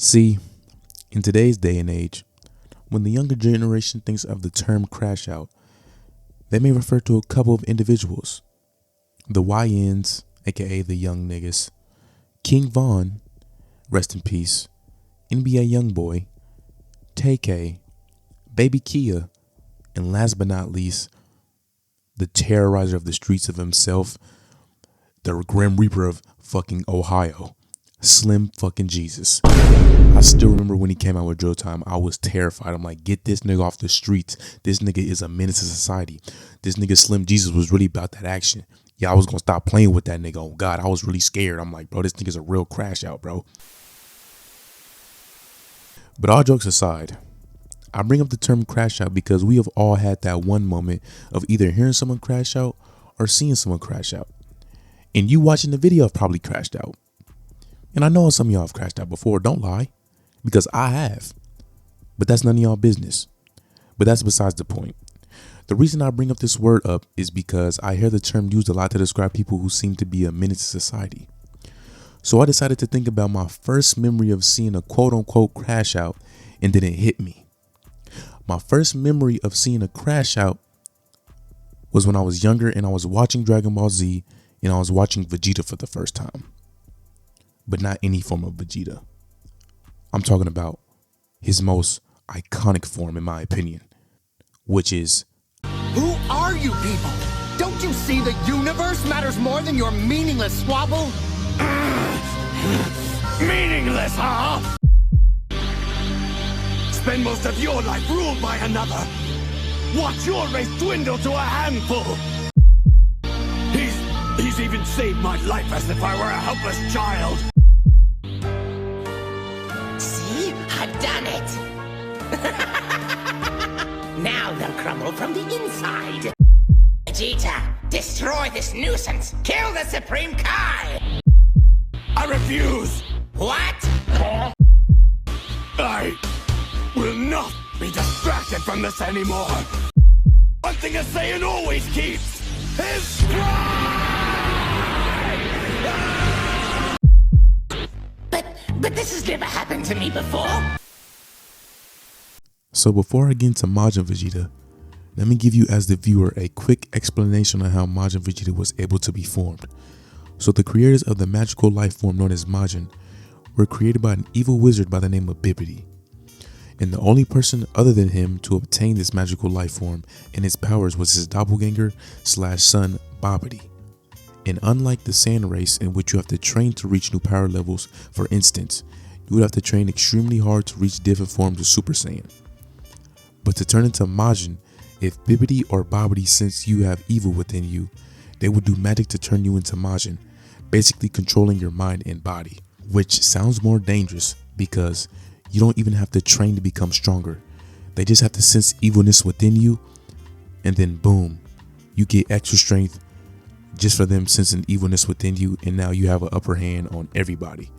See, in today's day and age, when the younger generation thinks of the term crash out, they may refer to a couple of individuals. The YNs, aka the young niggas, King Von, rest in peace, NBA Youngboy, TK, Baby Kia, and last but not least, the terrorizer of the streets of himself, the Grim Reaper of fucking Ohio, Slim fucking Jesus. I still remember when he came out with Drill Time, I was terrified. I'm like, get this nigga off the streets. This nigga is a menace to society. This nigga Slim Jesus was really about that action. Yeah, I was gonna stop playing with that nigga. Oh God, I was really scared. I'm like, bro, this nigga's a real crash out, bro. But all jokes aside, I bring up the term crash out because we have all had that one moment of either hearing someone crash out or seeing someone crash out. And you watching the video have probably crashed out. And I know some of y'all have crashed out before, don't lie, because I have. But that's none of y'all business. But that's besides the point. The reason I bring up this word up is because I hear the term used a lot to describe people who seem to be a menace to society. So I decided to think about my first memory of seeing a quote unquote crash out, and then it hit me. My first memory of seeing a crash out was when I was younger and I was watching Dragon Ball Z and I was watching Vegeta for the first time. But not any form of Vegeta. I'm talking about his most iconic form, in my opinion, which is... Who are you people? Don't you see the universe matters more than your meaningless squabble? Meaningless, huh? Spend most of your life ruled by another. Watch your race dwindle to a handful. He's even saved my life as if I were a helpless child. See? I've done it. Now they'll crumble from the inside. Vegeta, destroy this nuisance. Kill the Supreme Kai. I refuse. What? I will not be distracted from this anymore. One thing a Saiyan always keeps, his pride! But this has never happened to me before. So before I get into Majin Vegeta, let me give you as the viewer a quick explanation on how Majin Vegeta was able to be formed. So the creators of the magical life form known as Majin were created by an evil wizard by the name of Bibbidi. And the only person other than him to obtain this magical life form and its powers was his doppelganger / son Babidi. And unlike the Saiyan race, in which you have to train to reach new power levels, for instance, you would have to train extremely hard to reach different forms of Super Saiyan. But to turn into Majin, if Bibbidi or Babidi sense you have evil within you, they would do magic to turn you into Majin, basically controlling your mind and body, which sounds more dangerous because you don't even have to train to become stronger. They just have to sense evilness within you, and then boom, you get extra strength just for them sensing evilness within you, and now you have an upper hand on everybody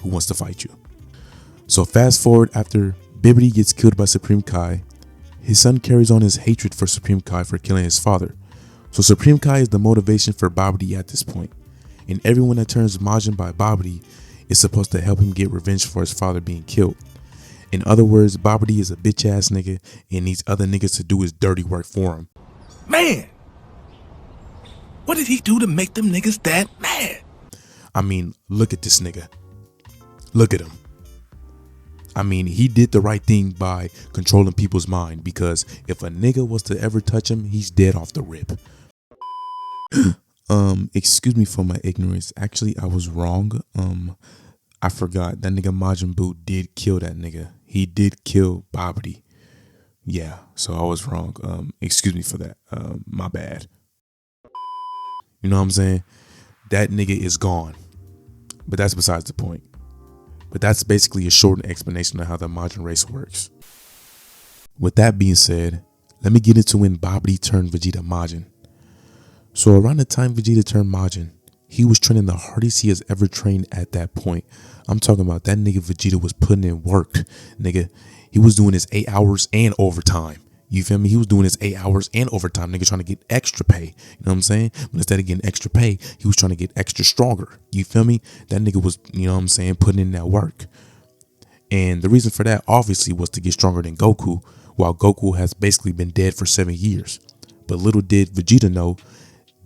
who wants to fight you. So fast forward, after Bibbidi gets killed by Supreme Kai, his son carries on his hatred for Supreme Kai for killing his father. So Supreme Kai is the motivation for Babidi at this point, and everyone that turns Majin by Babidi is supposed to help him get revenge for his father being killed. In other words, Babidi is a bitch ass nigga and needs other niggas to do his dirty work for him. Man! What did he do to make them niggas that mad? I mean, look at this nigga. Look at him. I mean, he did the right thing by controlling people's mind, because if a nigga was to ever touch him, he's dead off the rip. Excuse me for my ignorance. Actually, I was wrong. I forgot that nigga Majin Buu did kill that nigga. He did kill Babidi. Yeah, so I was wrong. Excuse me for that. My bad. You know what I'm saying? That nigga is gone. But that's besides the point. But that's basically a shortened explanation of how the Majin race works. With that being said, let me get into when Babidi turned Vegeta Majin. So around the time Vegeta turned Majin, he was training the hardest he has ever trained at that point. I'm talking about that nigga Vegeta was putting in work, nigga. He was doing his 8 hours and overtime. You feel me? He was doing his 8 hours and overtime, nigga, trying to get extra pay. You know what I'm saying? But instead of getting extra pay, he was trying to get extra stronger. You feel me? That nigga was, you know what I'm saying, putting in that work. And the reason for that obviously was to get stronger than Goku, while Goku has basically been dead for 7 years. But little did Vegeta know,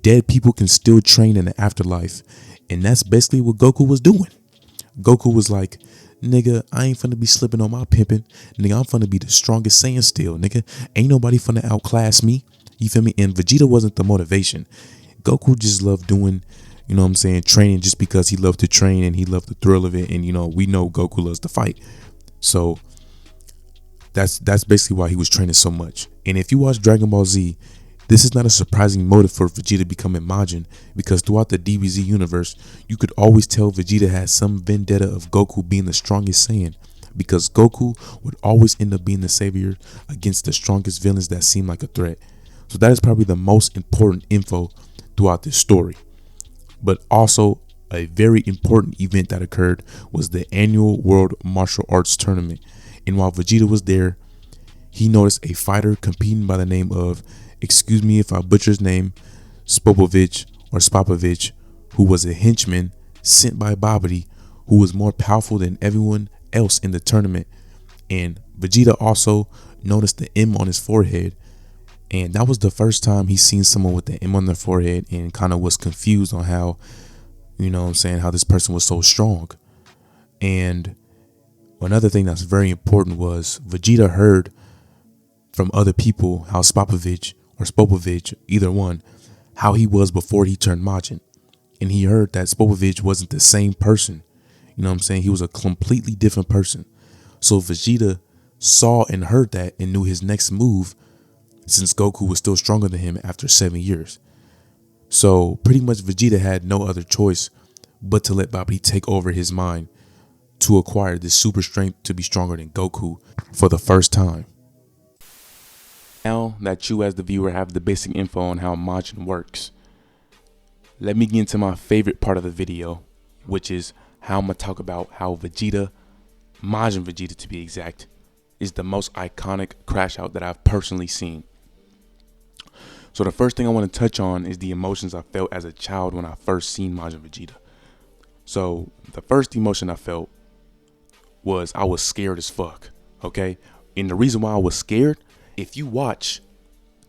dead people can still train in the afterlife. And that's basically what Goku was doing. Goku was like, nigga, I ain't finna be slipping on my pimping. Nigga, I'm finna be the strongest Saiyan still. Nigga, ain't nobody finna outclass me. You feel me? And Vegeta wasn't the motivation. Goku just loved doing, you know what I'm saying, training just because he loved to train and he loved the thrill of it. And, you know, we know Goku loves to fight. So that's basically why he was training so much. And if you watch Dragon Ball Z, this is not a surprising motive for Vegeta becoming Majin, because throughout the DBZ universe, you could always tell Vegeta had some vendetta of Goku being the strongest Saiyan, because Goku would always end up being the savior against the strongest villains that seem like a threat. So that is probably the most important info throughout this story. But also a very important event that occurred was the annual World Martial Arts Tournament. And while Vegeta was there, he noticed a fighter competing by the name of, excuse me if I butcher his name, Spopovich, who was a henchman sent by Babidi, who was more powerful than everyone else in the tournament. And Vegeta also noticed the M on his forehead, and that was the first time he seen someone with the M on their forehead, and kind of was confused on how, you know what I'm saying, how this person was so strong. And another thing that's very important was Vegeta heard from other people how Spopovich, either one, how he was before he turned Majin. And he heard that Spopovich wasn't the same person. You know what I'm saying? He was a completely different person. So Vegeta saw and heard that and knew his next move, since Goku was still stronger than him after 7 years. So pretty much Vegeta had no other choice but to let Babidi take over his mind to acquire this super strength to be stronger than Goku for the first time. Now that you as the viewer have the basic info on how Majin works, let me get into my favorite part of the video, which is how I'm going to talk about how Vegeta, Majin Vegeta to be exact, is the most iconic crash out that I've personally seen. So the first thing I want to touch on is the emotions I felt as a child when I first seen Majin Vegeta. So the first emotion I felt was I was scared as fuck, okay? And the reason why I was scared, if you watch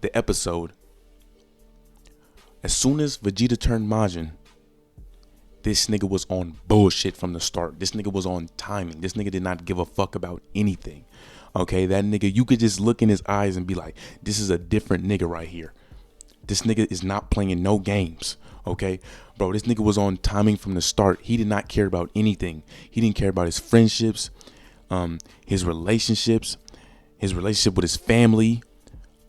the episode, as soon as Vegeta turned Majin, this nigga was on bullshit from the start. This nigga was on timing. This nigga did not give a fuck about anything. Okay, that nigga, you could just look in his eyes and be like, this is a different nigga right here. This nigga is not playing no games. Okay, bro, this nigga was on timing from the start. He did not care about anything. He didn't care about his friendships, his relationships, his relationship with his family,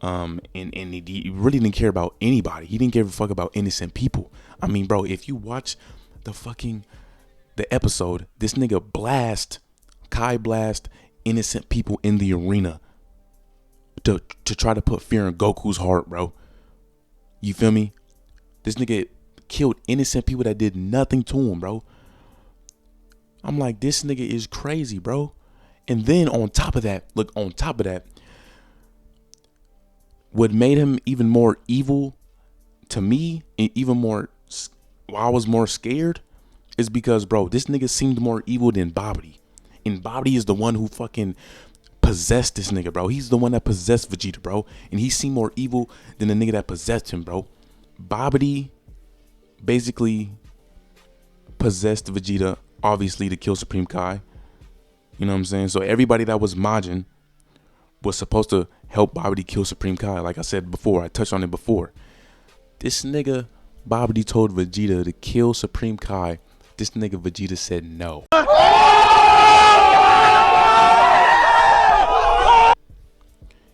and he really didn't care about anybody. He didn't give a fuck about innocent people. I mean, bro, if you watch the episode, this nigga Kai blast innocent people in the arena to try to put fear in Goku's heart, bro. You feel me? This nigga killed innocent people that did nothing to him, bro. I'm like, this nigga is crazy, bro. And then on top of that, what made him even more evil to me, and even more, I was more scared, is because, bro, this nigga seemed more evil than Babidi. And Babidi is the one who fucking possessed this nigga, bro. He's the one that possessed Vegeta, bro. And he seemed more evil than the nigga that possessed him, bro. Babidi basically possessed Vegeta, obviously, to kill Supreme Kai. You know what I'm saying? So everybody that was Majin was supposed to help Babidi kill Supreme Kai. Like I said before, I touched on it before. This nigga Babidi told Vegeta to kill Supreme Kai. This nigga Vegeta said no.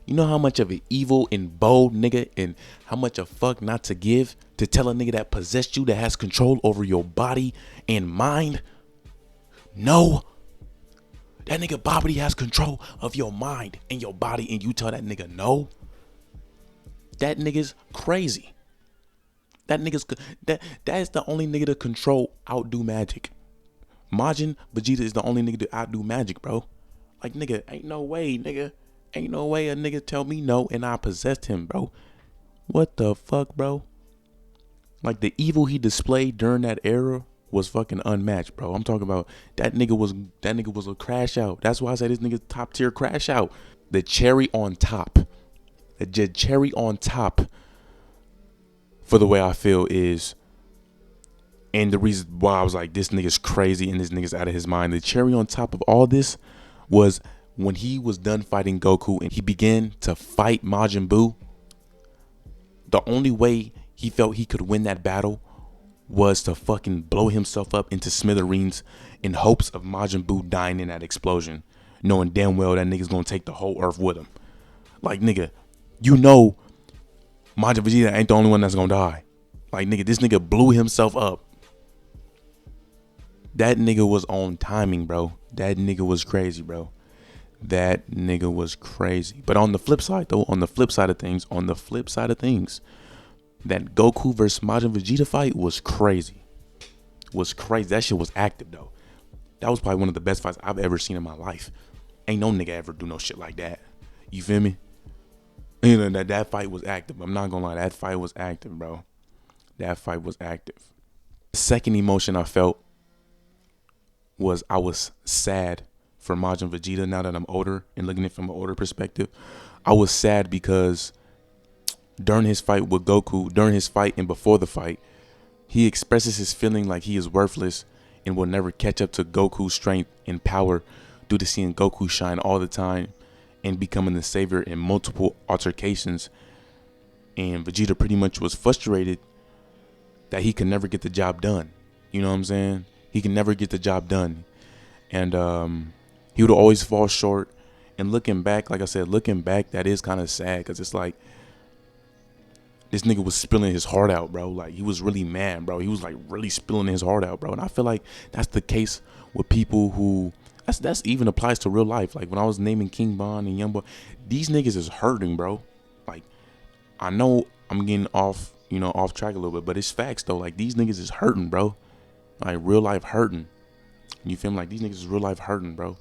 You know how much of an evil and bold nigga, and how much a fuck not to give to tell a nigga that possessed you, that has control over your body and mind? No. That nigga Babidi has control of your mind and your body, and you tell that nigga no? That nigga's crazy. That is the only nigga to control, outdo magic. Majin Vegeta is the only nigga to outdo magic, bro. Like, nigga, ain't no way, nigga. Ain't no way a nigga tell me no and I possessed him, bro. What the fuck, bro? Like, the evil he displayed during that era was fucking unmatched, bro. I'm talking about that nigga was a crash out. That's why I say this nigga top tier crash out. The cherry on top. The cherry on top for the way I feel is, and the reason why I was like, this nigga's crazy and this nigga's out of his mind. The cherry on top of all this was when he was done fighting Goku and he began to fight Majin Buu. The only way he felt he could win that battle was to fucking blow himself up into smithereens in hopes of Majin Buu dying in that explosion, knowing damn well that nigga's gonna take the whole earth with him. Like, nigga, you know Majin Vegeta ain't the only one that's gonna die. Like, nigga, this nigga blew himself up. That nigga was on timing, bro. That nigga was crazy, bro. That nigga was crazy. But on the flip side, though, on the flip side of things, that Goku versus Majin Vegeta fight was crazy. Was crazy. That shit was active, though. That was probably one of the best fights I've ever seen in my life. Ain't no nigga ever do no shit like that. You feel me? You know, that fight was active. I'm not gonna lie. That fight was active, bro. That fight was active. The second emotion I felt was I was sad for Majin Vegeta now that I'm older and looking at it from an older perspective. I was sad because during his fight with Goku, during his fight and before the fight, he expresses his feeling like he is worthless and will never catch up to Goku's strength and power due to seeing Goku shine all the time and becoming the savior in multiple altercations. And Vegeta pretty much was frustrated that he could never get the job done. You know what I'm saying? He can never get the job done. And he would always fall short. And looking back, like I said, that is kind of sad because it's like this nigga was spilling his heart out, bro. Like, he was really mad, bro. He was like really spilling his heart out, bro. And I feel like that's the case with people who that's even applies to real life. Like when I was naming King Von and Young Boy, these niggas is hurting, bro. Like, I know I'm getting off track a little bit, but it's facts though. Like, these niggas is hurting, bro. Like, real life hurting. You feel me? Like, these niggas is real life hurting, bro. You know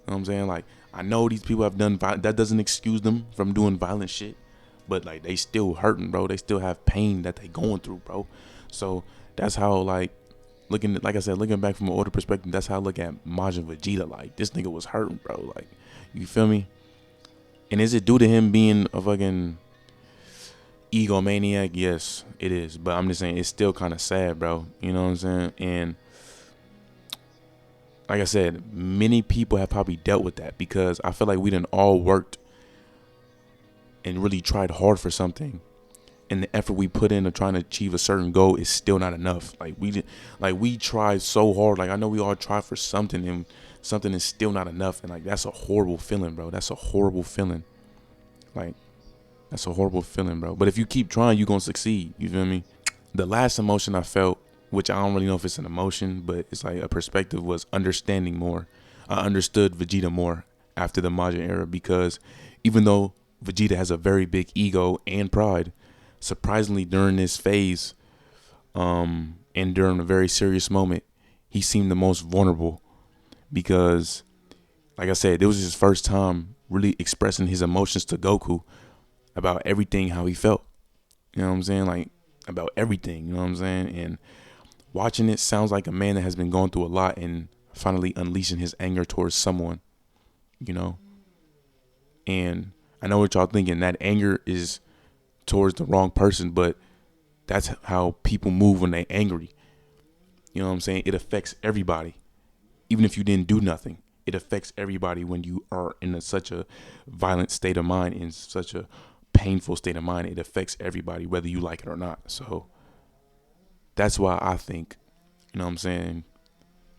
what I'm saying? Like, I know these people have done that doesn't excuse them from doing violent shit, but like, they still hurting, bro. They still have pain that they going through, bro. So that's how, like looking back from an older perspective, that's how I look at Majin Vegeta. Like, this nigga was hurting, bro. Like, you feel me? And is it due to him being a fucking egomaniac? Yes, it is. But I'm just saying, it's still kind of sad, bro. You know what I'm saying? And like I said, many people have probably dealt with that because I feel like we done all worked and really tried hard for something, and the effort we put into trying to achieve a certain goal is still not enough. Like, we tried so hard. Like, I know we all tried for something, and something is still not enough. And like, that's a horrible feeling, bro. That's a horrible feeling. Like, that's a horrible feeling, bro. But if you keep trying, you're gonna succeed. You feel me? The last emotion I felt, which I don't really know if it's an emotion, but it's like a perspective, was understanding more. I understood Vegeta more after the Majin era because even though Vegeta has a very big ego and pride, surprisingly during this phase and during a very serious moment, he seemed the most vulnerable because, like I said, it was his first time really expressing his emotions to Goku about everything, how he felt. You know what I'm saying? Like, about everything, you know what I'm saying? And watching it sounds like a man that has been going through a lot and finally unleashing his anger towards someone, you know? And I know what y'all thinking, that anger is towards the wrong person, but that's how people move when they angry. You know what I'm saying? It affects everybody. Even if you didn't do nothing, it affects everybody when you are in such a violent state of mind, in such a painful state of mind. It affects everybody, whether you like it or not. So that's why I think, you know what I'm saying,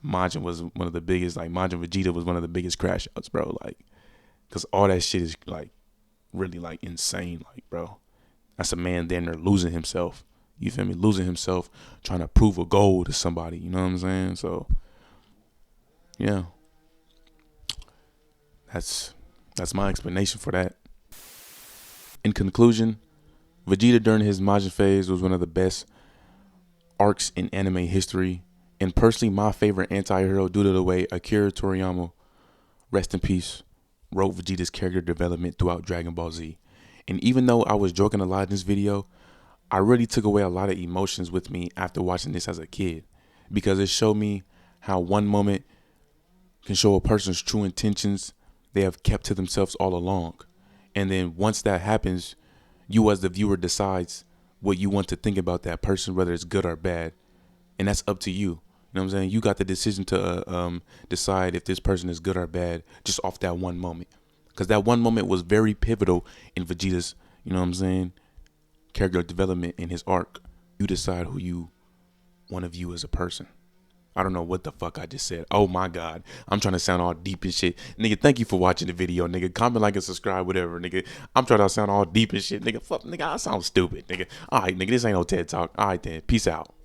Majin was one of the biggest, like, Majin Vegeta was one of the biggest crash outs, bro. Like, because all that shit is, like, really, like, insane. Like, bro, that's a man then there losing himself. You feel me? Losing himself, trying to prove a goal to somebody. You know what I'm saying? So, yeah. That's my explanation for that. In conclusion, Vegeta during his Majin phase was one of the best arcs in anime history, and personally my favorite anti-hero due to the way Akira Toriyama, rest in peace, wrote Vegeta's character development throughout Dragon Ball Z. And even though I was joking a lot in this video, I really took away a lot of emotions with me after watching this as a kid, because it showed me how one moment can show a person's true intentions they have kept to themselves all along. And then once that happens, you as the viewer decides what you want to think about that person, whether it's good or bad. And that's up to you. You know what I'm saying? You got the decision to decide if this person is good or bad just off that one moment. Because that one moment was very pivotal in Vegeta's, you know what I'm saying, character development in his arc. You decide who you want to view as a person. I don't know what the fuck I just said. Oh my God. I'm trying to sound all deep and shit. Nigga, thank you for watching the video, nigga. Comment, like, and subscribe, whatever, nigga. I'm trying to sound all deep and shit. Nigga, fuck, nigga, I sound stupid, nigga. All right, nigga, this ain't no TED Talk. All right, then. Peace out.